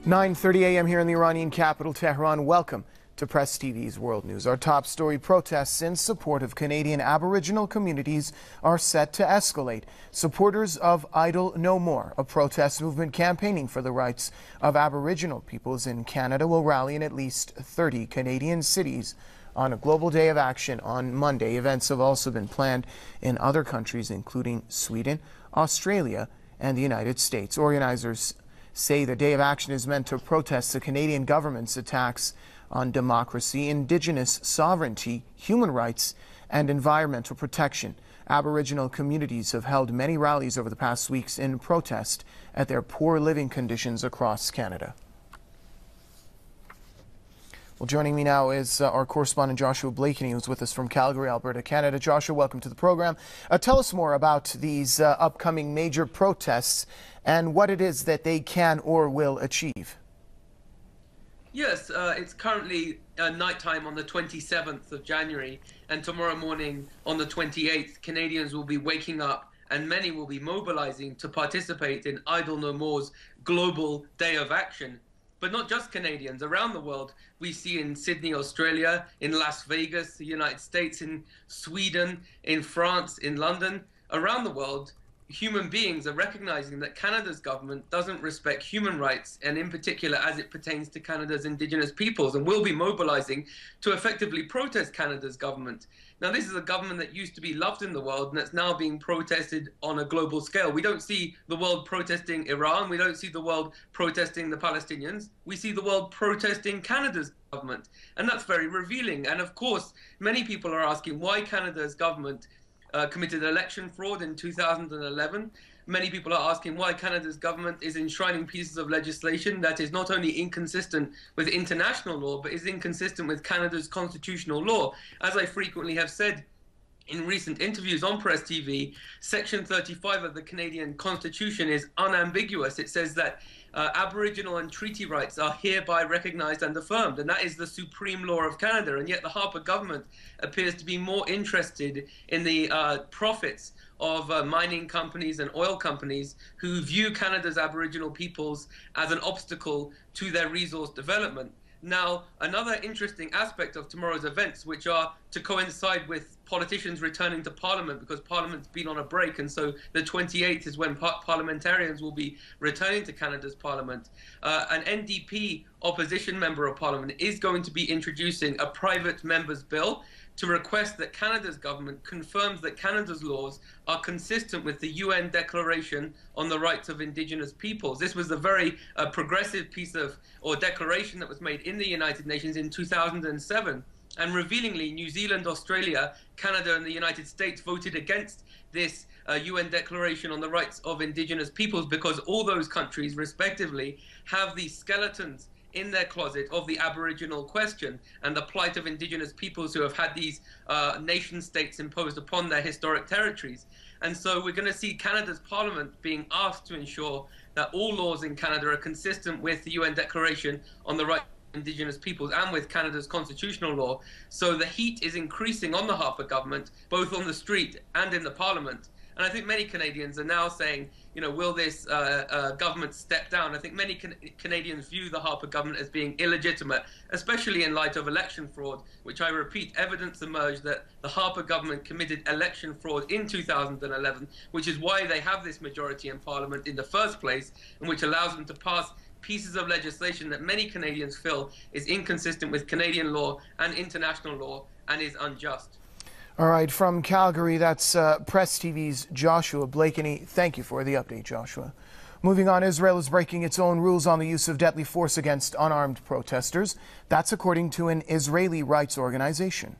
9:30 a.m. here in the Iranian capital, Tehran. Welcome to Press TV's World News. Our top story: protests in support of Canadian Aboriginal communities are set to escalate. Supporters of Idle No More, a protest movement campaigning for the rights of Aboriginal peoples in Canada, will rally in at least 30 Canadian cities on a global day of action on Monday. Events have also been planned in other countries, including Sweden, Australia, and the United States. Organizers say the day of action is meant to protest the Canadian government's attacks on democracy, Indigenous sovereignty, human rights, and environmental protection. Aboriginal communities have held many rallies over the past weeks in protest at their poor living conditions across Canada. Well, joining me now is our correspondent Joshua Blakeney, who's with us from Calgary, Alberta, Canada. Joshua, welcome to the program. Tell us more about these upcoming major protests and what it is that they can or will achieve. Yes, it's currently nighttime on the 27th of January, and tomorrow morning on the 28th, Canadians will be waking up and many will be mobilizing to participate in Idle No More's global day of action. But not just Canadians. Around the world, we see in Sydney, Australia, in Las Vegas, the United States, in Sweden, in France, in London, around the world, human beings are recognizing that Canada's government doesn't respect human rights, and in particular as it pertains to Canada's Indigenous peoples, and will be mobilizing to effectively protest Canada's government. Now, this is a government that used to be loved in the world and that's now being protested on a global scale. We don't see the world protesting Iran. We don't see the world protesting the Palestinians. We see the world protesting Canada's government, and that's very revealing. And of course, many people are asking why Canada's government committed election fraud in 2011. Many people are asking why Canada's government is enshrining pieces of legislation that is not only inconsistent with international law, but is inconsistent with Canada's constitutional law. As I frequently have said in recent interviews on Press TV, Section 35 of the Canadian Constitution is unambiguous. It says that Aboriginal and treaty rights are hereby recognised and affirmed, and that is the supreme law of Canada. And yet the Harper government appears to be more interested in the profits of mining companies and oil companies who view Canada's Aboriginal peoples as an obstacle to their resource development. Now, another interesting aspect of tomorrow's events, which are to coincide with politicians returning to Parliament, because Parliament's been on a break, and so the 28th is when parliamentarians will be returning to Canada's Parliament. An NDP opposition member of Parliament is going to be introducing a private member's bill to request that Canada's government confirms that Canada's laws are consistent with the UN Declaration on the Rights of Indigenous Peoples. This was a very progressive piece of, or declaration that was made in the United Nations in 2007. And revealingly, New Zealand, Australia, Canada, and the United States voted against this UN Declaration on the Rights of Indigenous Peoples because all those countries, respectively, have these skeletons in their closet of the Aboriginal question and the plight of Indigenous peoples who have had these nation states imposed upon their historic territories. And so we're going to see Canada's Parliament being asked to ensure that all laws in Canada are consistent with the UN Declaration on the Rights of Indigenous peoples and with Canada's constitutional law. So the heat is increasing on the Harper government, both on the street and in the Parliament. And I think many Canadians are now saying, you know, will this government step down? I think many Canadians view the Harper government as being illegitimate, especially in light of election fraud, which I repeat, evidence emerged that the Harper government committed election fraud in 2011, which is why they have this majority in Parliament in the first place, and which allows them to pass pieces of legislation that many Canadians feel is inconsistent with Canadian law and international law and is unjust. All right, from Calgary, that's Press TV's Joshua Blakeney. Thank you for the update, Joshua. Moving on, Israel is breaking its own rules on the use of deadly force against unarmed protesters. That's according to an Israeli rights organization.